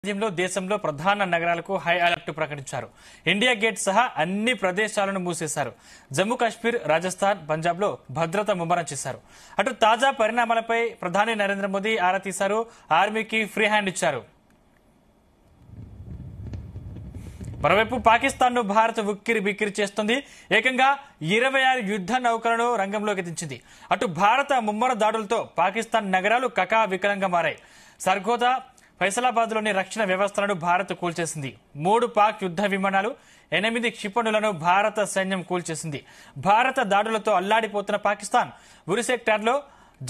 నేపథ్యంలో దేశంలో ప్రధాన నగరాలకు హై అలర్ట్ ప్రకటించారు. ఇండియా గేట్ సహా అన్ని ప్రదేశాలను మూసేశారు. జమ్మూ కాశ్మీర్, రాజస్థాన్, పంజాబ్ లో భద్రత ముమ్మరం చేశారు. అటు తాజా పరిణామాలపై ప్రధాని నరేంద్ర మోదీ ఆరా తీశారు. ఆర్మీకి ఫ్రీ హ్యాండ్ ఇచ్చారు. మరోవైపు పాకిస్తాన్ ను భారత్ ఉక్కిరి బిక్కిరి చేస్తుంది. ఏకంగా 26 యుద్ధ నౌకలను రంగంలోకి దించింది. అటు భారత ముమ్మర దాడులతో పాకిస్తాన్ నగరాలు కకావికలంగా మారాయి. సర్గోదా, ఫైసలాబాద్ లోని రక్షణ వ్యవస్థలను భారత్ కూల్చేసింది. 3 పాక్ యుద్ధ విమానాలు, 8 క్షిపణులను భారత సైన్యం కూల్చేసింది. భారత దాడులతో అల్లాడిపోతున్న పాకిస్తాన్ ఉరి సెక్టార్లో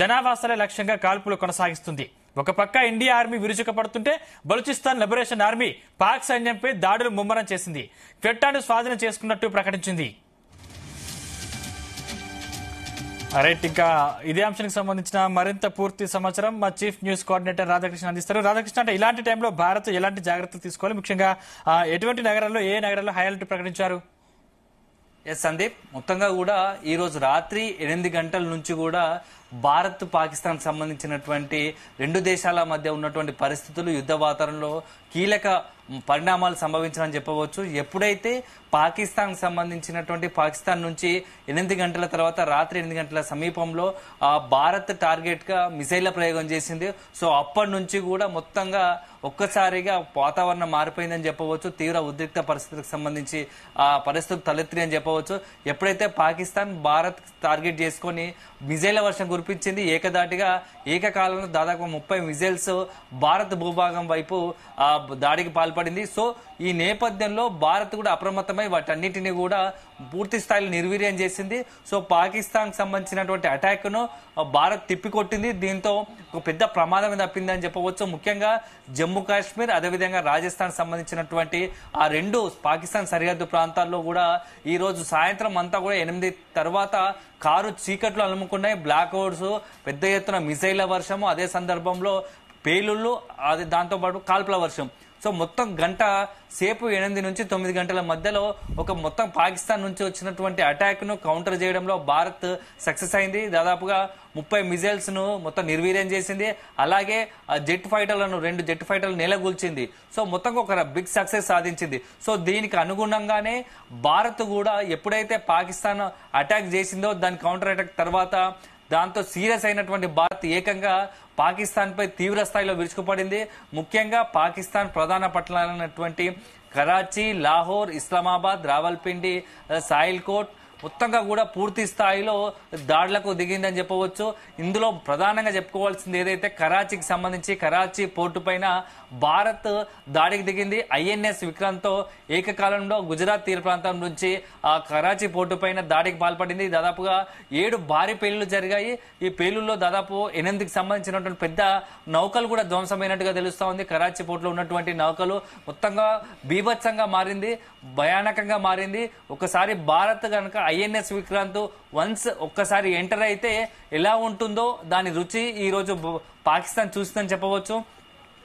జనావాసాల లక్ష్యంగా కాల్పులు కొనసాగిస్తుంది. ఒక పక్క ఇండియా ఆర్మీ విరుచుకుపడుతుంటే బలూచిస్తాన్ లిబరేషన్ ఆర్మీ పాక్ సైన్యంపై దాడులు ముమ్మరం చేసింది. క్వెట్టాను స్వాధీనం చేసుకున్నట్టు ప్రకటించింది. రైట్, ఇంకా ఇదే అంశానికి సంబంధించిన మరింత పూర్తి సమాచారం మా చీఫ్ న్యూస్ కోఆర్డినేటర్ రాధాకృష్ణ అందిస్తారు. రాధాకృష్ణ, అంటే ఇలాంటి టైంలో భారత్ ఎలాంటి జాగ్రత్తలు తీసుకోవాలి, ముఖ్యంగా ఎటువంటి నగరాల్లో ఏ నగరాల్లో హై అలర్ట్ ప్రకటించారు? ఎస్ సందీప్, మొత్తంగా కూడా ఈ రోజు రాత్రి 8 గంటల నుంచి కూడా భారత్ పాకిస్తాన్ సంబంధించినటువంటి 2 దేశాల మధ్య ఉన్నటువంటి పరిస్థితులు యుద్ధ వాతావరణంలో కీలక పరిణామాలు సంభవించాలని చెప్పవచ్చు. ఎప్పుడైతే పాకిస్తాన్ సంబంధించినటువంటి పాకిస్తాన్ నుంచి 8 గంటల తర్వాత రాత్రి 8 గంటల సమీపంలో భారత్ టార్గెట్ గా మిసైళ్ల ప్రయోగం చేసింది. సో అప్పటి నుంచి కూడా మొత్తంగా ఒక్కసారిగా వాతావరణం మారిపోయిందని చెప్పవచ్చు. తీవ్ర ఉద్రిక్త పరిస్థితులకు సంబంధించి ఆ పరిస్థితులు తలెత్తి అని చెప్పవచ్చు. ఎప్పుడైతే పాకిస్తాన్ భారత్ టార్గెట్ చేసుకుని మిజైళ్ల వర్షం కురిపించింది, ఏకదాటిగా ఏకకాలంలో దాదాపు 30 మిజైల్స్ భారత్ భూభాగం వైపు దాడికి పాల్పడింది. సో ఈ నేపథ్యంలో భారత్ కూడా అప్రమత్తమై వాటన్నిటిని కూడా పూర్తి స్థాయిలో నిర్వీర్యం చేసింది. సో పాకిస్తాన్ సంబంధించినటువంటి అటాక్ ను భారత్ తిప్పికొట్టింది. దీంతో ఒక పెద్ద ప్రమాదం తప్పిందని చెప్పవచ్చు. ముఖ్యంగా జమ్మూ కాశ్మీర్, అదేవిధంగా రాజస్థాన్ సంబంధించినటువంటి ఆ 2 పాకిస్తాన్ సరిహద్దు ప్రాంతాల్లో కూడా ఈ రోజు సాయంత్రం అంతా కూడా 8 తర్వాత కారు చీకట్లు అలుముకున్నాయి. బ్లాక్ అవుట్స్, పెద్ద ఎత్తున మిసైళ్ల వర్షము, అదే సందర్భంలో పేలుళ్లు, అదే దాంతో పాటు కాల్పుల వర్షం. సో మొత్తం గంట సేపు 8 నుంచి 9 గంటల మధ్యలో ఒక మొత్తం పాకిస్తాన్ నుంచి వచ్చినటువంటి అటాక్ ను కౌంటర్ చేయడంలో భారత్ సక్సెస్ అయింది. దాదాపుగా 30 మిజైల్స్ ను మొత్తం నిర్వీర్యం చేసింది. అలాగే జెట్ ఫైటర్లను 2 జెట్ ఫైటర్లు నేలగూల్చింది. సో మొత్తంగా ఒక బిగ్ సక్సెస్ సాధించింది. సో దీనికి అనుగుణంగానే భారత్ కూడా ఎప్పుడైతే పాకిస్తాన్ అటాక్ చేసిందో దాని కౌంటర్ అటాక్ తర్వాత దాంతో సీరియస్ అయినటువంటి భారత్ ఏకంగా పాకిస్తాన్ పై తీవ్ర స్థాయిలో విరుచుకుపడింది. ముఖ్యంగా పాకిస్తాన్ ప్రధాన పట్టణాలైనటువంటి కరాచీ, లాహోర్, ఇస్లామాబాద్, రావల్పిండి, సాయిల్కోట్ మొత్తంగా కూడా పూర్తి స్థాయిలో దాడులకు దిగిందని చెప్పవచ్చు. ఇందులో ప్రధానంగా చెప్పుకోవాల్సింది ఏదైతే కరాచీకి సంబంధించి కరాచీ పోర్టు పైన భారత్ దాడికి దిగింది. ఐఎన్ఎస్ విక్రాంత్ తో ఏకకాలంలో గుజరాత్ తీర ప్రాంతం నుంచి ఆ కరాచీ పోర్టు పైన దాడికి పాల్పడింది. దాదాపుగా 7 భారీ పేలుళ్లు జరిగాయి. ఈ పేలుల్లో దాదాపు 8కి సంబంధించినటువంటి పెద్ద నౌకలు కూడా ధ్వంసమైనట్టుగా తెలుస్తా ఉంది. కరాచీ పోర్టులో ఉన్నటువంటి నౌకలు మొత్తంగా బీభత్సంగా మారింది, భయానకంగా మారింది. ఒకసారి భారత్ కనుక ఐఎన్ఎస్ విక్రాంత్ వన్స్ ఒక్కసారి ఎంటర్ అయితే ఎలా ఉంటుందో దాని రుచి ఈ రోజు పాకిస్తాన్ చూస్తుందని చెప్పవచ్చు.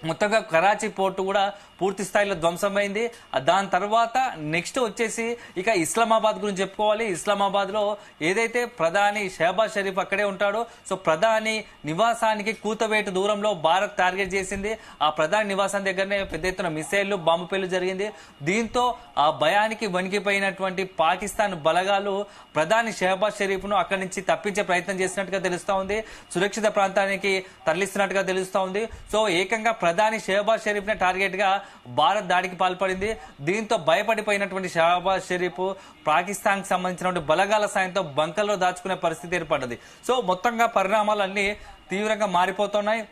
మొత్తంగా కరాచీ పోర్టు కూడా పూర్తి స్థాయిలో ధ్వంసమైంది. దాని తర్వాత నెక్స్ట్ వచ్చేసి ఇక ఇస్లామాబాద్ గురించి చెప్పుకోవాలి. ఇస్లామాబాద్ లో ఏదైతే ప్రధాని షహబాజ్ షరీఫ్ అక్కడే ఉంటాడో, సో ప్రధాని నివాసానికి కూతవేటు దూరంలో భారత్ టార్గెట్ చేసింది. ఆ ప్రధాని నివాసం దగ్గరనే పెద్ద ఎత్తున మిసైళ్లు, బాంబు పేలు జరిగింది. దీంతో ఆ భయానికి వణికిపోయినటువంటి పాకిస్తాన్ బలగాలు ప్రధాని షహబాజ్ షరీఫ్ ను అక్కడి నుంచి తప్పించే ప్రయత్నం చేసినట్టుగా తెలుస్తా ఉంది. సురక్షిత ప్రాంతానికి తరలిస్తున్నట్టుగా తెలుస్తా ఉంది. సో ఏకంగా ప్రధాని షహబాజ్ షరీఫ్ నే టార్గెట్ గా భారత్ దాడికి పాల్పడింది. దీంతో భయపడిపోయినటువంటి షహబాజ్ షరీఫ్ పాకిస్తాన్ కి సంబంధించినటువంటి బలగాల సాయంతో బంకర్లో దాచుకునే పరిస్థితి ఏర్పడ్డది. సో మొత్తంగా పరిణామాలన్నీ తీవ్రంగా మారిపోతున్నాయి.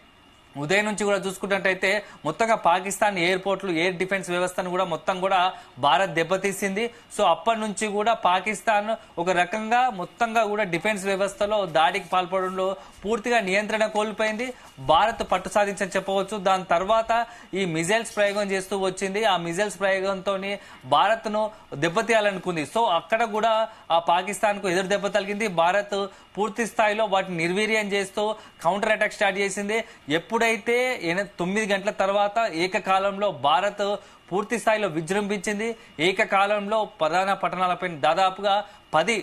ఉదయం నుంచి కూడా చూసుకున్నట్టయితే మొత్తంగా పాకిస్తాన్ ఎయిర్పోర్ట్లు, ఎయిర్ డిఫెన్స్ వ్యవస్థను కూడా మొత్తం కూడా భారత్ దెబ్బతీసింది. సో అప్పటి నుంచి కూడా పాకిస్తాన్ ఒక రకంగా మొత్తంగా కూడా డిఫెన్స్ వ్యవస్థలో దాడికి పాల్పడంలో పూర్తిగా నియంత్రణ కోల్పోయింది. భారత్ పట్టు సాధించని చెప్పవచ్చు. దాని తర్వాత ఈ మిజైల్స్ ప్రయోగం చేస్తూ వచ్చింది. ఆ మిజైల్స్ ప్రయోగంతో భారత్ ను దెబ్బతీయాలనుకుంది. సో అక్కడ కూడా ఆ పాకిస్తాన్ కు ఎదురు దెబ్బ తగిలింది. భారత్ పూర్తి స్థాయిలో వాటిని నిర్వీర్యం చేస్తూ కౌంటర్ అటాక్ స్టార్ట్ చేసింది. ఎప్పుడైతే 9 గంటల తర్వాత ఏకకాలంలో భారత్ పూర్తి స్థాయిలో విజృంభించింది. ఏకకాలంలో ప్రధాన పట్టణాలపై దాదాపుగా 10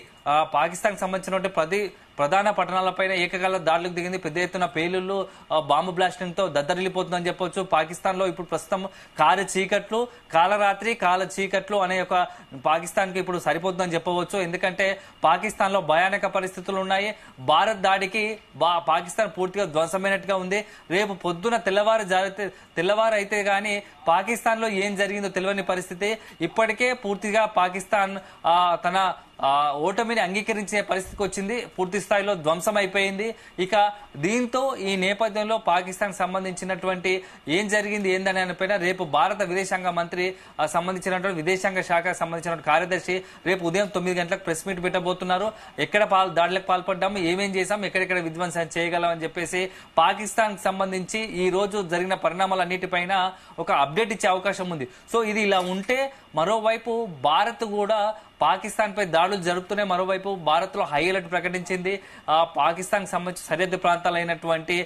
పాకిస్తాన్ సంబంధించిన 10 ప్రధాన పట్టణాలపైన ఏకకాల దాడులకు దిగింది. పెద్ద ఎత్తున పేలుళ్లు, బాంబు బ్లాస్టింగ్ తో దద్దరిల్లిపోతుందని చెప్పొచ్చు. పాకిస్తాన్ లో ఇప్పుడు ప్రస్తుతం కాలరాత్రి కాల చీకట్లు అనే ఒక పాకిస్తాన్ కి ఇప్పుడు సరిపోతుందని చెప్పవచ్చు. ఎందుకంటే పాకిస్తాన్ లో భయానక పరిస్థితులు ఉన్నాయి. భారత్ దాడికి పాకిస్తాన్ పూర్తిగా ధ్వంసమైనట్టుగా ఉంది. రేపు పొద్దున తెల్లవారు అయితే గానీ పాకిస్తాన్ లో ఏం జరిగిందో తెలియని పరిస్థితి. ఇప్పటికే పూర్తిగా పాకిస్తాన్ తన ఓటమిని అంగీకరించే పరిస్థితికి వచ్చింది. పూర్తి స్థాయిలో ధ్వంసం అయిపోయింది. ఇక దీంతో ఈ నేపథ్యంలో పాకిస్తాన్ సంబంధించినటువంటి ఏం జరిగింది ఏందని అనిపైన రేపు భారత విదేశాంగ మంత్రి సంబంధించినటువంటి విదేశాంగ శాఖ సంబంధించిన కార్యదర్శి రేపు ఉదయం 9 గంటలకు ప్రెస్ మీట్ పెట్టబోతున్నారు. ఎక్కడ దాడులకు పాల్పడ్డాము, ఏమేం చేశాం, ఎక్కడెక్కడ విధ్వంసం చేయగలం అని చెప్పేసి పాకిస్తాన్ సంబంధించి ఈ రోజు జరిగిన పరిణామాలన్నిటిపైన ఒక అప్డేట్ ఇచ్చే అవకాశం ఉంది. సో ఇది ఇలా ఉంటే మరోవైపు భారత్ కూడా పాకిస్తాన్ పై దాడులు జరుపుతూనే మరోవైపు భారత్ లో హై అలర్ట్ ప్రకటించింది. పాకిస్తాన్ సంబంధించి సరిహద్దు ప్రాంతాలైనటువంటి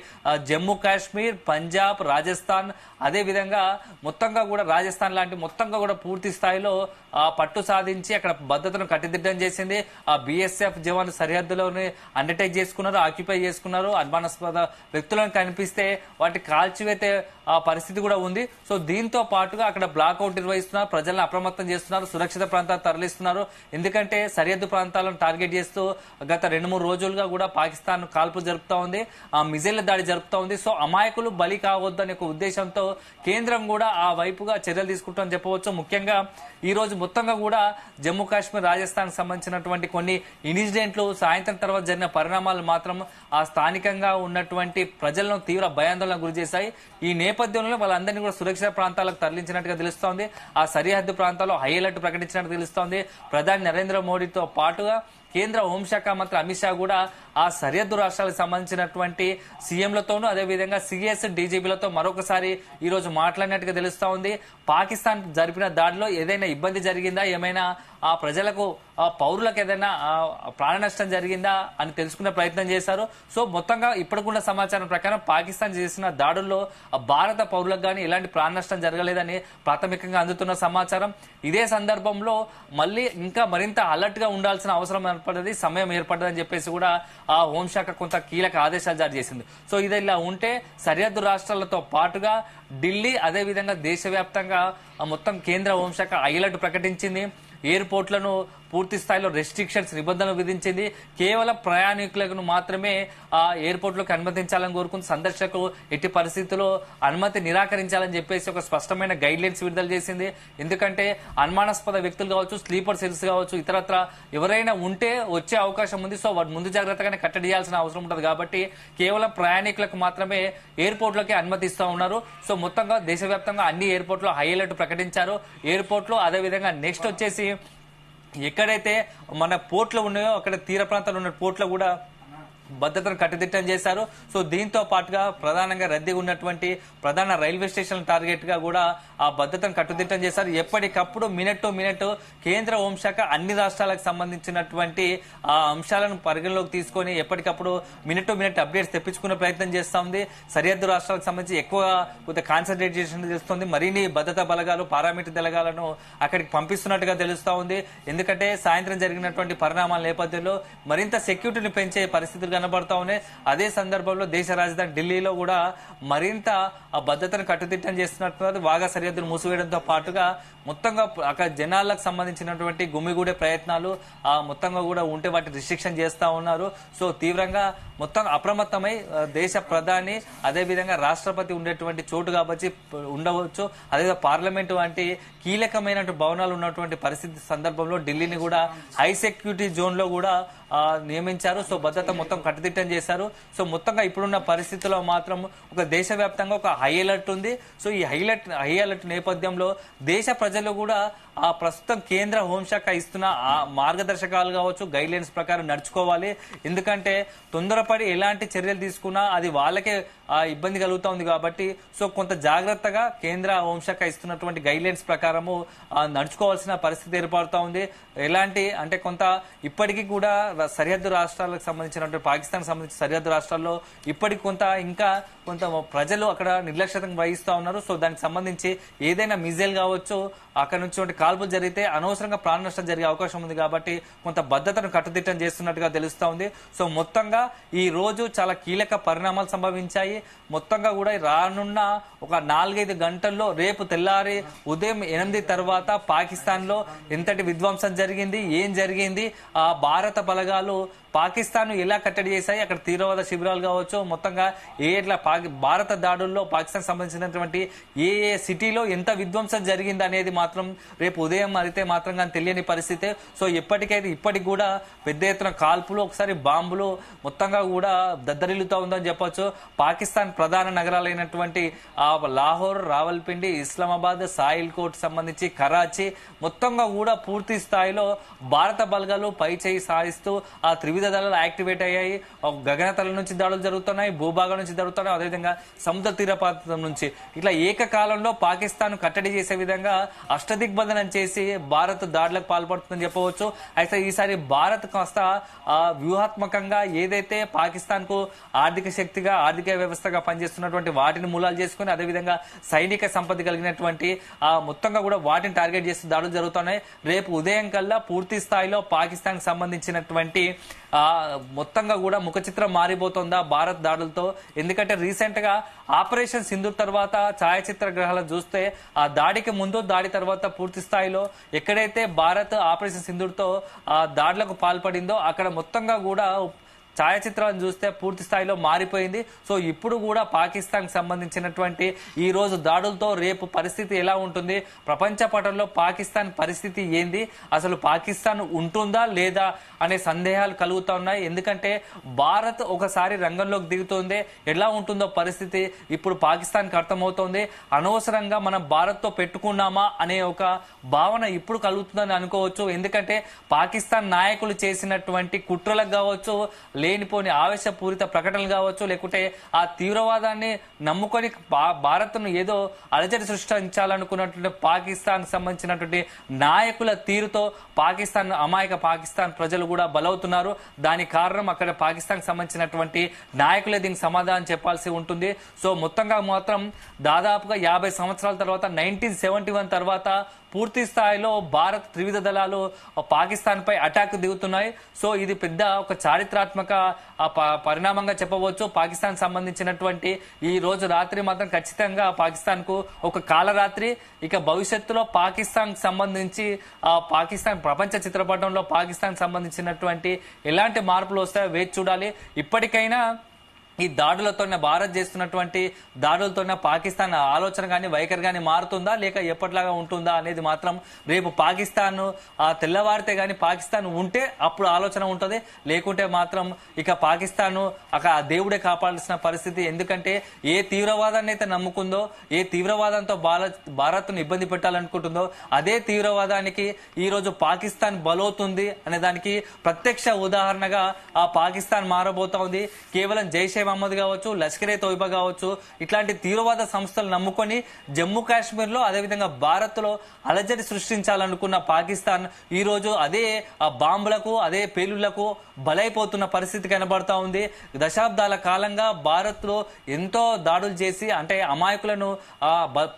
జమ్మూ కాశ్మీర్, పంజాబ్, రాజస్థాన్, అదే విధంగా మొత్తంగా కూడా రాజస్థాన్ లాంటి మొత్తంగా కూడా పూర్తి స్థాయిలో పట్టు సాధించి అక్కడ భద్రతను కట్టుదిట్టం చేసింది. ఆ బిఎస్ఎఫ్ జవాన్ సరిహద్దులోనే అండర్టేక్ చేసుకున్నారు, ఆక్యుపై చేసుకున్నారు. అనుమానాస్పద వ్యక్తులను కనిపిస్తే వాటి కాల్చివేతే పరిస్థితి కూడా ఉంది. సో దీంతో పాటుగా అక్కడ బ్లాక్అవుట్ నిర్వహిస్తున్నారు, ప్రజలను అప్రమత్తం చేస్తున్నారు, సురక్షిత ప్రాంతాలు తరలిస్తున్నారు. ఎందుకంటే సరిహద్దు ప్రాంతాలను టార్గెట్ చేస్తూ గత 2-3 రోజులుగా కూడా పాకిస్తాన్ కాల్పులు జరుపుతా ఉంది, మిజైళ్ల దాడి జరుపుతా ఉంది. సో అమాయకులు బలి కావద్దు అనే ఒక ఉద్దేశంతో కేంద్రం కూడా ఆ వైపుగా చర్యలు తీసుకుంటామని చెప్పవచ్చు. ముఖ్యంగా ఈ రోజు మొత్తంగా కూడా జమ్మూ కాశ్మీర్, రాజస్థాన్ సంబంధించినటువంటి కొన్ని ఇన్సిడెంట్లు సాయంత్రం తర్వాత జరిగిన పరిణామాలు మాత్రం ఆ స్థానికంగా ఉన్నటువంటి ప్రజలను తీవ్ర భయాందోళన గురి చేశాయి. ఈ నేపథ్యంలో వాళ్ళందరినీ కూడా సురక్షిత ప్రాంతాలకు తరలించినట్టుగా తెలుస్తోంది. ఆ సరిహద్దు ప్రాంతాల్లో హై అలర్ట్ ప్రకటించినట్టు తెలుస్తోంది. ప్రధాని నరేంద్ర మోడీతో పాటుగా కేంద్ర హోంశాఖ మంత్రి అమిత్ షా కూడా ఆ సరిహద్దు రాష్ట్రాలకు సంబంధించినటువంటి సీఎంలతోనూ అదేవిధంగా సిఎస్ డీజీపీలతో మరొకసారి ఈ రోజు మాట్లాడినట్టుగా తెలుస్తా ఉంది. పాకిస్తాన్ జరిపిన దాడిలో ఏదైనా ఇబ్బంది జరిగిందా, ఏమైనా ఆ ప్రజలకు పౌరులకు ఏదైనా ప్రాణ నష్టం జరిగిందా అని తెలుసుకునే ప్రయత్నం చేశారు. సో మొత్తంగా ఇప్పటికున్న సమాచారం ప్రకారం పాకిస్తాన్ చేసిన దాడుల్లో భారత పౌరులకు గానీ ఎలాంటి ప్రాణ నష్టం జరగలేదని ప్రాథమికంగా అందుతున్న సమాచారం. ఇదే సందర్భంలో మళ్ళీ ఇంకా మరింత అలర్ట్ గా ఉండాల్సిన అవసరం ఏర్పడ్డది, సమయం ఏర్పడ్డదని చెప్పేసి కూడా ఆ హోంశాఖ కొంత కీలక ఆదేశాలు జారీ చేసింది. సో ఇది ఇలా ఉంటే సరిహద్దు రాష్ట్రాలతో పాటుగా ఢిల్లీ అదేవిధంగా దేశవ్యాప్తంగా మొత్తం కేంద్ర హోంశాఖ హై అలర్ట్ ప్రకటించింది. ఎయిర్పోర్ట్లను పూర్తి స్థాయిలో రెస్ట్రిక్షన్స్, నిబంధనలు విధించింది. కేవలం ప్రయాణికులను మాత్రమే ఆ ఎయిర్పోర్ట్లోకి అనుమతించాలని కోరుకుని సందర్శకులు ఎట్టి పరిస్థితుల్లో అనుమతి నిరాకరించాలని చెప్పేసి ఒక స్పష్టమైన గైడ్ లైన్స్ విడుదల చేసింది. ఎందుకంటే అనుమానాస్పద వ్యక్తులు కావచ్చు, స్లీపర్ సెల్స్ కావచ్చు, ఇతరత్ర ఎవరైనా ఉంటే వచ్చే అవకాశం ఉంది. సో వాటి ముందు జాగ్రత్తగానే కట్టడి చేయాల్సిన అవసరం ఉంటుంది. కాబట్టి కేవలం ప్రయాణికులకు మాత్రమే ఎయిర్పోర్ట్లోకి అనుమతిస్తూ ఉన్నారు. సో మొత్తంగా దేశవ్యాప్తంగా అన్ని ఎయిర్పోర్ట్లో హై అలర్ట్ ప్రకటించారు. ఎయిర్పోర్ట్లో అదేవిధంగా నెక్స్ట్ వచ్చేసి ఎక్కడైతే మన పోర్ట్లు ఉన్నాయో అక్కడ తీర ప్రాంతాల్లో ఉన్న పోర్ట్లు కూడా భద్రతను కట్టుదిట్టం చేశారు. సో దీంతో పాటుగా ప్రధానంగా రద్దీగా ఉన్నటువంటి ప్రధాన రైల్వే స్టేషన్ టార్గెట్ గా కూడా ఆ భద్రతను కట్టుదిట్టం చేశారు. ఎప్పటికప్పుడు మినిట్ టు మినిట్ కేంద్ర హోంశాఖ అన్ని రాష్ట్రాలకు సంబంధించినటువంటి ఆ అంశాలను పరిగణలోకి తీసుకొని ఎప్పటికప్పుడు మినిట్ టు మినిట్ అప్డేట్స్ తెప్పించుకునే ప్రయత్నం చేస్తా ఉంది. సరిహద్దు రాష్ట్రాలకు సంబంధించి ఎక్కువ కాన్సన్ట్రేట్ చేసినట్టు తెలుస్తుంది. మరిన్ని భద్రతా బలగాలు, పారామిలిటరీ దళగాలను అక్కడికి పంపిస్తున్నట్టుగా తెలుస్తా ఉంది. ఎందుకంటే సాయంత్రం జరిగినటువంటి పరిణామాల నేపథ్యంలో మరింత సెక్యూరిటీని పెంచే పరిస్థితులు కనబడతా ఉన్నాయి. అదే సందర్భంలో దేశ రాజధాని ఢిల్లీలో కూడా మరింత భద్రతను కట్టుదిట్టం చేస్తున్నట్టు వాఘా సరిహద్దును మూసివేయడంతో పాటుగా మొత్తంగా అక్కడ జనాలకు సంబంధించినటువంటి గుమిగూడే ప్రయత్నాలు మొత్తంగా కూడా ఉంటే వాటి రిస్ట్రిక్షన్ చేస్తా ఉన్నారు. సో తీవ్రంగా మొత్తం అప్రమత్తమై దేశ ప్రధాని అదేవిధంగా రాష్ట్రపతి ఉండేటువంటి చోటు కాబట్టి ఉండవచ్చు, అదేవిధంగా పార్లమెంటు వంటి కీలకమైన భవనాలు ఉన్నటువంటి పరిస్థితి సందర్భంలో ఢిల్లీని కూడా హై సెక్యూరిటీ జోన్ లో కూడా నియమించారు. సో భద్రత మొత్తం కట్టుదిట్టం చేశారు. సో మొత్తంగా ఇప్పుడున్న పరిస్థితుల్లో మాత్రం ఒక దేశవ్యాప్తంగా ఒక హై అలర్ట్ ఉంది. సో ఈ హై అలర్ట్ నేపథ్యంలో దేశ ప్రజలు కూడా ఆ ప్రస్తుతం కేంద్ర హోంశాఖ ఇస్తున్న మార్గదర్శకాలు కావచ్చు, గైడ్ లైన్స్ ప్రకారం నడుచుకోవాలి. ఎందుకంటే తొందరపడి ఎలాంటి చర్యలు తీసుకున్నా అది వాళ్ళకే ఇబ్బంది కలుగుతా ఉంది. కాబట్టి సో కొంత జాగ్రత్తగా కేంద్ర హోంశాఖ ఇస్తున్నటువంటి గైడ్ లైన్స్ ప్రకారము నడుచుకోవాల్సిన పరిస్థితి ఏర్పడుతూ ఉంది. ఎలాంటి అంటే కొంత ఇప్పటికీ కూడా సరిహద్దు రాష్ట్రాలకు సంబంధించినటువంటి పాకిస్తాన్ సంబంధించిన సరిహద్దు రాష్ట్రాల్లో ఇప్పటికి కొంత ఇంకా కొంత ప్రజలు అక్కడ నిర్లక్ష్యం వహిస్తూ ఉన్నారు. సో దానికి సంబంధించి ఏదైనా మిజైల్ కావచ్చు, అక్కడ నుంచి కాల్పులు జరిగితే అనవసరంగా ప్రాణ నష్టం జరిగే అవకాశం ఉంది. కాబట్టి కొంత భద్రతను కట్టుదిట్టం చేస్తున్నట్టుగా తెలుస్తా ఉంది. సో మొత్తంగా ఈ రోజు చాలా కీలక పరిణామాలు సంభవించాయి. మొత్తంగా కూడా రానున్న ఒక 4-5 గంటల్లో రేపు తెల్లారి ఉదయం 8 తర్వాత పాకిస్తాన్ లో ఎంతటి విధ్వంసం జరిగింది, ఏం జరిగింది, ఆ భారత బలగాలు పాకిస్తాన్ ఎలా కట్టడి చేశాయి, అక్కడ తీవ్రవాద శిబిరాలు కావచ్చు, మొత్తంగా ఎట్లా భారత దాడుల్లో పాకిస్తాన్ సంబంధించినటువంటి ఏ సిటీలో ఎంత విధ్వంసం జరిగింది అనేది మాత్రం రేపు ఉదయం అయితే మాత్రం కానీ తెలియని పరిస్థితి. సో ఇప్పటికి కూడా పెద్ద ఎత్తున కాల్పులు, ఒకసారి బాంబులు మొత్తంగా కూడా దద్దరిల్లుతూ ఉందని చెప్పొచ్చు. పాకిస్తాన్ ప్రధాన నగరాలైనటువంటి లాహోర్, రావల్పిండి, ఇస్లామాబాద్, సాయిల్కోట్ సంబంధించి కరాచీ మొత్తంగా కూడా పూర్తి స్థాయిలో భారత బలగాలు పై చేయి సాధిస్తూ ఆ త్రివిధ దళాలు యాక్టివేట్ అయ్యాయి. గగనతల నుంచి దాడులు జరుగుతున్నాయి, భూభాగం నుంచి జరుగుతున్నాయి, అదేవిధంగా సముద్ర తీర ప్రాంతం నుంచి ఇట్లా ఏకకాలంలో పాకిస్తాన్ కట్టడి చేసే విధంగా అష్టదిగ్బంధనం చేసి భారత్ దాడులకు పాల్పడుతుందని చెప్పవచ్చు. అయితే ఈసారి భారత్ కాస్త వ్యూహాత్మకంగా ఏదైతే పాకిస్తాన్ కు ఆర్థిక శక్తిగా, ఆర్థిక వ్యవస్థగా పనిచేస్తున్నటువంటి వాటిని మూలాలు చేసుకుని, అదేవిధంగా సైనిక సంపత్తి కలిగినటువంటి మొత్తంగా కూడా వాటిని టార్గెట్ చేస్తూ దాడులు జరుగుతున్నాయి. రేపు ఉదయం కల్లా పూర్తి స్థాయిలో పాకిస్తాన్ కు సంబంధించినటువంటి మొత్తంగా కూడా ముఖ చిత్రం మారిపోతుందా భారత్ దాడులతో? ఎందుకంటే రీసెంట్ గా ఆపరేషన్ సింధూర్ తర్వాత ఛాయాచిత్ర గ్రహాలను చూస్తే ఆ దాడికి ముందు, దాడి తర్వాత పూర్తి స్థాయిలో ఎక్కడైతే భారత్ ఆపరేషన్ సింధూర్ తో దాడులకు పాల్పడిందో అక్కడ మొత్తంగా కూడా ఛాయాచిత్రాలను చూస్తే పూర్తి స్థాయిలో మారిపోయింది. సో ఇప్పుడు కూడా పాకిస్తాన్ సంబంధించినటువంటి ఈ రోజు దాడులతో రేపు పరిస్థితి ఎలా ఉంటుంది, ప్రపంచ పటంలో పాకిస్తాన్ పరిస్థితి ఏంది, అసలు పాకిస్తాన్ ఉంటుందా లేదా అనే సందేహాలు కలుగుతా ఉన్నాయి. ఎందుకంటే భారత్ ఒకసారి రంగంలోకి దిగుతుంది, ఎలా ఉంటుందో పరిస్థితి ఇప్పుడు పాకిస్తాన్కి అర్థమవుతోంది. అనవసరంగా మనం భారత్ తో పెట్టుకున్నామా అనే ఒక భావన ఇప్పుడు కలుగుతుందని అనుకోవచ్చు. ఎందుకంటే పాకిస్తాన్ నాయకులు చేసినటువంటి కుట్రలకు కావచ్చు, లేనిపోని ఆవేశపూరిత ప్రకటనలు కావచ్చు, లేకుంటే ఆ తీవ్రవాదాన్ని నమ్ముకొని భారత్ను ఏదో అలజడి సృష్టించాలనుకున్నటువంటి పాకిస్తాన్ సంబంధించినటువంటి నాయకుల తీరుతో అమాయక పాకిస్తాన్ ప్రజలు కూడా బలవుతున్నారు. దానికి కారణం అక్కడ పాకిస్తాన్ సంబంధించినటువంటి నాయకులే దీనికి సమాధానం చెప్పాల్సి ఉంటుంది. సో మొత్తంగా మాత్రం దాదాపుగా 50 సంవత్సరాల తర్వాత 1971 తర్వాత పూర్తి స్థాయిలో భారత్ త్రివిధ దళాలు పాకిస్తాన్ పై అటాక్ దిగుతున్నాయి. సో ఇది పెద్ద ఒక చారిత్రాత్మక పరిణామంగా చెప్పవచ్చు. పాకిస్తాన్ సంబంధించినటువంటి ఈ రోజు రాత్రి మాత్రం ఖచ్చితంగా పాకిస్తాన్ కు ఒక కాలరాత్రి. ఇక భవిష్యత్తులో పాకిస్తాన్ సంబంధించి పాకిస్తాన్ ప్రపంచ చిత్రపటంలో పాకిస్తాన్ సంబంధించినటువంటి ఎలాంటి మార్పులు వస్తాయో వేచి చూడాలి. ఇప్పటికైనా ఈ దాడులతోనే భారత్ చేస్తున్నటువంటి దాడులతోనే పాకిస్తాన్ ఆలోచన కానీ వైఖరి కానీ మారుతుందా లేక ఎప్పటిలాగా ఉంటుందా అనేది మాత్రం రేపు పాకిస్తాన్ తెల్లవారితే గానీ పాకిస్తాన్ ఉంటే అప్పుడు ఆలోచన ఉంటుంది. లేకుంటే మాత్రం ఇక పాకిస్తాన్ అక్కడ దేవుడే కాపాడాల్సిన పరిస్థితి. ఎందుకంటే ఏ తీవ్రవాదాన్ని అయితే నమ్ముకుందో, ఏ తీవ్రవాదంతో భారత్ను ఇబ్బంది పెట్టాలనుకుంటుందో అదే తీవ్రవాదానికి ఈ రోజు పాకిస్తాన్ బలవుతుంది అనే దానికి ప్రత్యక్ష ఉదాహరణగా ఆ పాకిస్తాన్ మారబోతోంది. కేవలం జైషే మహమ్మద్ కావచ్చు, లష్కరే తోయిబా కావచ్చు, ఇట్లాంటి తీవ్రవాద సంస్థలు నమ్ముకొని జమ్మూ కాశ్మీర్ లో అదేవిధంగా భారత్ లో అలజడి సృష్టించాలనుకున్న పాకిస్తాన్ ఈ రోజు అదే బాంబులకు, అదే పేలుళ్లకు బలైపోతున్న పరిస్థితి కనబడతా ఉంది. దశాబ్దాల కాలంగా భారత్ లో ఎంతో దాడులు చేసి అంటే అమాయకులను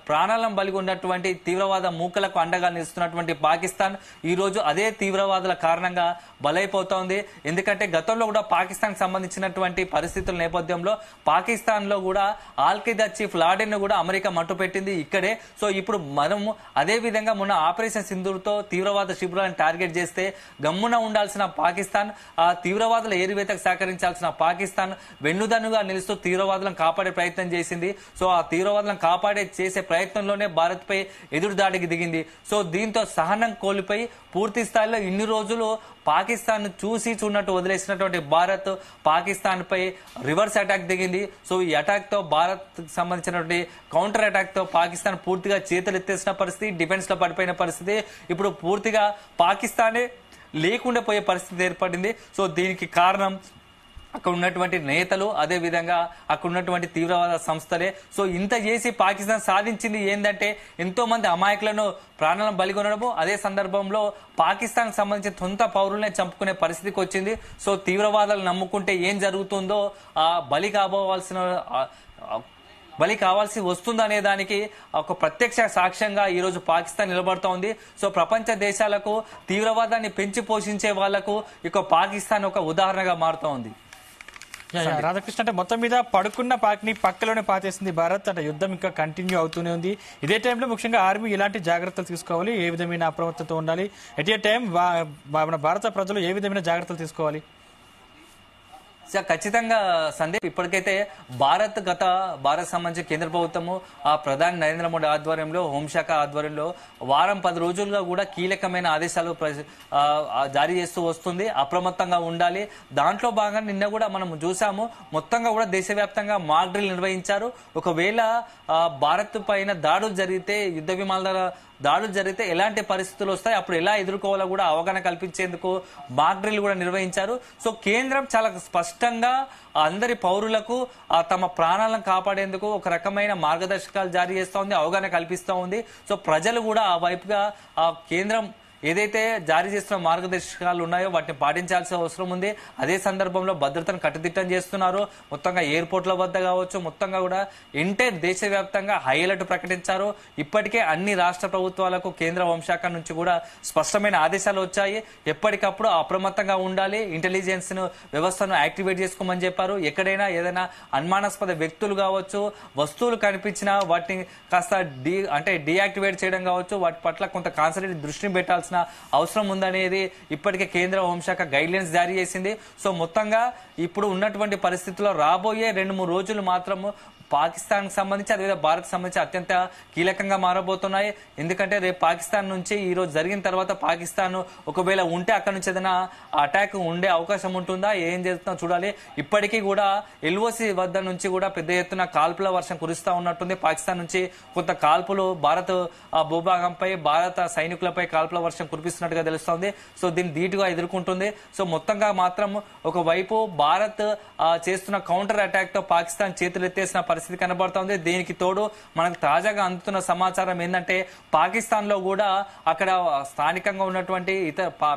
ప్రాణాలను బలిగి ఉన్నటువంటి తీవ్రవాద మూకలకు అండగా నిలుస్తున్నటువంటి పాకిస్తాన్ ఈ రోజు అదే తీవ్రవాదుల కారణంగా బలైపోతోంది. ఎందుకంటే గతంలో కూడా పాకిస్తాన్ సంబంధించినటువంటి పరిస్థితుల నేపథ్యంలో పాకిస్తాన్ లో కూడా ఆల్-ఖైదా చీఫ్ లాడెన్ ను కూడా అమెరికా మట్టు పెట్టింది ఇక్కడే. సో ఇప్పుడు మనం అదే విధంగా మొన్న ఆపరేషన్ సింధూర్ తో తీవ్రవాద శిబిరాలను టార్గెట్ చేస్తే గమ్మున ఉండాల్సిన పాకిస్తాన్, ఆ తీవ్రవాదుల ఏరివేతకు సహకరించాల్సిన పాకిస్తాన్ వెన్నుదన్నుగా నిలుస్తూ తీవ్రవాదులను కాపాడే ప్రయత్నం చేసింది. సో ఆ తీవ్రవాదులను చేసే ప్రయత్నంలోనే భారత్ పై ఎదురుదాడికి దిగింది. సో దీంతో సహనం కోల్పోయి పూర్తి స్థాయిలో ఇన్ని రోజులు పాకిస్తాన్ చూసి చూడనట్టు వదిలేసినటువంటి భారత్ పాకిస్తాన్ పై రివర్స్ అటాక్ దిగింది. సో ఈ అటాక్ తో భారత్ సంబంధించినటువంటి కౌంటర్ అటాక్ తో పాకిస్తాన్ పూర్తిగా చేతులు ఎత్తేసిన పరిస్థితి, డిఫెన్స్ లో పడిపోయిన పరిస్థితి. ఇప్పుడు పూర్తిగా పాకిస్తానే లేకుండా పోయే పరిస్థితి ఏర్పడింది. సో దీనికి కారణం అక్కడ ఉన్నటువంటి నేతలు, అదే విధంగా అక్కడ ఉన్నటువంటి తీవ్రవాద సంస్థలే. సో ఇంత చేసి పాకిస్తాన్ సాధించింది ఏంటంటే ఎంతో మంది అమాయకులను ప్రాణాలను బలిగొనడము, అదే సందర్భంలో పాకిస్తాన్ సంబంధించిన సొంత పౌరులనే చంపుకునే పరిస్థితికి వచ్చింది. సో తీవ్రవాదాలు నమ్ముకుంటే ఏం జరుగుతుందో బలి కాబోవాల్సిన బలి కావాల్సి వస్తుందనే దానికి ఒక ప్రత్యక్ష సాక్ష్యంగా ఈ రోజు పాకిస్తాన్ నిలబడుతూ ఉంది. సో ప్రపంచ దేశాలకు తీవ్రవాదాన్ని పెంచి పోషించే వాళ్లకు ఇక పాకిస్తాన్ ఒక ఉదాహరణగా మారుతూ ఉంది. రాధాకృష్ణ, అంటే మొత్తం మీద పడుకున్న పాక్ని పక్కలోనే పాతేసింది భారత్. అంటే యుద్ధం ఇంకా కంటిన్యూ అవుతూనే ఉంది. ఇదే టైంలో ముఖ్యంగా ఆర్మీ ఎలాంటి జాగ్రత్తలు తీసుకోవాలి, ఏ విధమైన అప్రమత్తతో ఉండాలి, ఎట్ ఏ టైం మన భారత ప్రజలు ఏ విధమైన జాగ్రత్తలు తీసుకోవాలి? ఖచ్చితంగా సందీప్, ఇప్పటికైతే భారత్ సంబంధించిన కేంద్ర ప్రభుత్వము ఆ ప్రధాని నరేంద్ర మోడీ ఆధ్వర్యంలో, హోంశాఖ ఆధ్వర్యంలో వారం 10 రోజులుగా కూడా కీలకమైన ఆదేశాలు జారీ చేస్తూ వస్తుంది. అప్రమత్తంగా ఉండాలి. దాంట్లో భాగంగా నిన్న కూడా మనం చూసాము, మొత్తంగా కూడా దేశవ్యాప్తంగా మాక్ డ్రిల్ నిర్వహించారు. ఒకవేళ భారత్ పైన దాడులు జరిగితే, యుద్ధ విమానాల దాడులు జరిగితే ఎలాంటి పరిస్థితులు వస్తాయి, అప్పుడు ఎలా ఎదుర్కోవాలో కూడా అవగాహన కల్పించేందుకు మాక్ డ్రిల్ కూడా నిర్వహించారు. సో కేంద్రం చాలా స్పష్టంగా అందరి పౌరులకు తమ ప్రాణాలను కాపాడేందుకు ఒక రకమైన మార్గదర్శకాలు జారీ చేస్తూ ఉంది, అవగాహన కల్పిస్తూ ఉంది. సో ప్రజలు కూడా ఆ వైపుగా కేంద్రం ఏదైతే జారీ చేస్తున్న మార్గదర్శకాలు ఉన్నాయో వాటిని పాటించాల్సిన అవసరం ఉంది. అదే సందర్భంలో భద్రతను కట్టుదిట్టం చేస్తున్నారు. మొత్తంగా ఎయిర్పోర్ట్ల వద్ద కావచ్చు, మొత్తంగా కూడా ఎంటైర్ దేశవ్యాప్తంగా హై అలర్ట్ ప్రకటించారు. ఇప్పటికే అన్ని రాష్ట్ర ప్రభుత్వాలకు కేంద్ర హోంశాఖ నుంచి కూడా స్పష్టమైన ఆదేశాలు వచ్చాయి. ఎప్పటికప్పుడు అప్రమత్తంగా ఉండాలి, ఇంటెలిజెన్స్ వ్యవస్థను యాక్టివేట్ చేసుకోమని చెప్పారు. ఎక్కడైనా ఏదైనా అనుమానాస్పద వ్యక్తులు కావచ్చు, వస్తువులు కనిపించినా వాటిని కాస్త డీయాక్టివేట్ చేయడం కావచ్చు, వాటి పట్ల కొంత కాన్సన్ట్రేట్ దృష్టిని పెట్టాల్సిన అవసరం ఉందనేది ఇప్పటికే కేంద్ర హోంశాఖ గైడ్ లైన్స్ జారీ చేసింది. సో మొత్తంగా ఇప్పుడు ఉన్నటువంటి పరిస్థితుల్లో రాబోయే 2-3 రోజులు మాత్రము పాకిస్తాన్ సంబంధించి అదేవిధంగా భారత్ సంబంధించి అత్యంత కీలకంగా మారబోతున్నాయి. ఎందుకంటే రేపు పాకిస్తాన్ నుంచి ఈ రోజు జరిగిన తర్వాత పాకిస్తాన్ ఒకవేళ ఉంటే అక్కడ నుంచి ఏదైనా అటాక్ ఉండే అవకాశం ఉంటుందా, ఏం చేస్తుందో చూడాలి. ఇప్పటికీ కూడా ఎల్ఓసి వద్ద నుంచి కూడా పెద్ద ఎత్తున కాల్పుల వర్షం కురుస్తా ఉన్నట్టుంది. పాకిస్తాన్ నుంచి కొంత కాల్పులు భారత్ భూభాగంపై, భారత సైనికులపై కాల్పుల వర్షం కురిపిస్తున్నట్టుగా తెలుస్తోంది. సో దీన్ని ధీటుగా ఎదుర్కొంటుంది. సో మొత్తంగా మాత్రం ఒకవైపు భారత్ చేస్తున్న కౌంటర్ అటాక్ తో పాకిస్తాన్ చేతులెత్తేసిన పరిస్థితి కనబడుతోంది. దీనికి తోడు మనకు తాజాగా అందుతున్న సమాచారం ఏంటంటే పాకిస్తాన్ లో కూడా అక్కడ స్థానికంగా ఉన్నటువంటి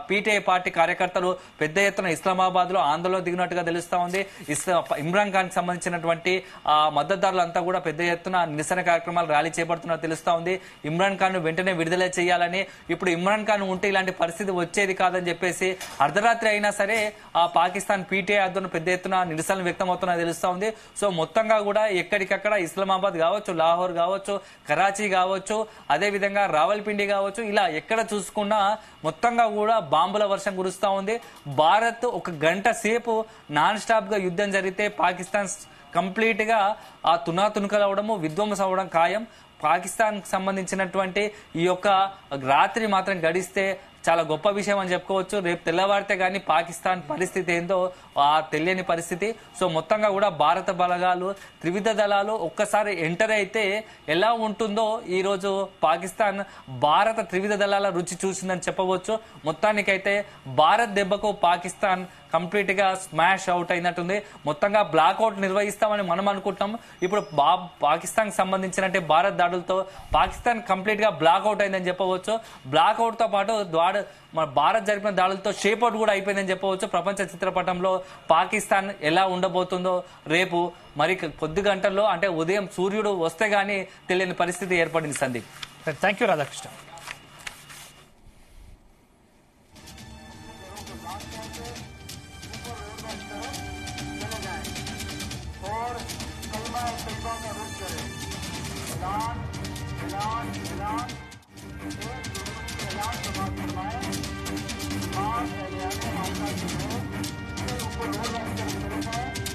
పీటీఐ పార్టీ కార్యకర్తలు పెద్ద ఎత్తున ఇస్లామాబాద్ లో ఆందోళన దిగినట్టుగా తెలుస్తా ఉంది. ఇమ్రాన్ ఖాన్ కి సంబంధించినటువంటి మద్దతుదారులంతా కూడా పెద్ద ఎత్తున నిరసన కార్యక్రమాలు ర్యాలీ చేపడుతున్నట్టు తెలుస్తా ఉంది. ఇమ్రాన్ ఖాన్ వెంటనే విడుదల చేయాలని, ఇప్పుడు ఇమ్రాన్ ఖాన్ ఉంటే ఇలాంటి పరిస్థితి వచ్చేది కాదని చెప్పేసి అర్ధరాత్రి అయినా సరే ఆ పాకిస్తాన్ పీటీఐ ఆధ్వర్యంలో పెద్ద ఎత్తున నిరసనలు వ్యక్తమవుతున్నది తెలుస్తా ఉంది. సో మొత్తంగా కూడా ఎక్కడికక్కడ ఇస్లామాబాద్ కావచ్చు, లాహోర్ కావచ్చు, కరాచీ కావచ్చు, అదేవిధంగా రావల్పిండి కావచ్చు, ఇలా ఎక్కడ చూసుకున్నా మొత్తంగా కూడా బాంబుల వర్షం కురుస్తా ఉంది. భారత్ 1 గంట సేపు నాన్ స్టాప్ గా యుద్ధం జరిగితే పాకిస్తాన్ కంప్లీట్ గా తునాతునకలు అవడము, విధ్వంసం అవడం ఖాయం. పాకిస్తాన్ సంబంధించినటువంటి ఈ యొక్క రాత్రి మాత్రం గడిస్తే చాలా గొప్ప విషయం అని చెప్పుకోవచ్చు. రేపు తెల్లవారితే గానీ పాకిస్తాన్ పరిస్థితి ఏందో తెలియని పరిస్థితి. సో మొత్తంగా కూడా భారత బలగాలు, త్రివిధ దళాలు ఒక్కసారి ఎంటర్ అయితే ఎలా ఉంటుందో ఈ రోజు పాకిస్తాన్ భారత త్రివిధ దళాల రుచి చూసిందని చెప్పవచ్చు. మొత్తానికైతే భారత్ దెబ్బకు పాకిస్తాన్ కంప్లీట్ గా స్మాష్ అవుట్ అయినట్టుంది. మొత్తంగా బ్లాక్అవుట్ నిర్వహిస్తామని మనం అనుకుంటున్నాం. ఇప్పుడు పాకిస్తాన్ సంబంధించినట్టే భారత్ దాడులతో పాకిస్తాన్ కంప్లీట్ గా బ్లాక్అవుట్ అయిందని చెప్పవచ్చు. బ్లాక్అవుట్ తో పాటు మన భారత్ జరిపిన దాడులతో షేప్అవుట్ కూడా అయిపోయిందని చెప్పవచ్చు. ప్రపంచ చిత్రపటంలో పాకిస్తాన్ ఎలా ఉండబోతుందో రేపు మరి కొద్ది గంటల్లో, అంటే ఉదయం సూర్యుడు వస్తే గానీ తెలియని పరిస్థితి ఏర్పడింది. Sandeep, thank you Radhakrishna. ऊपर रोड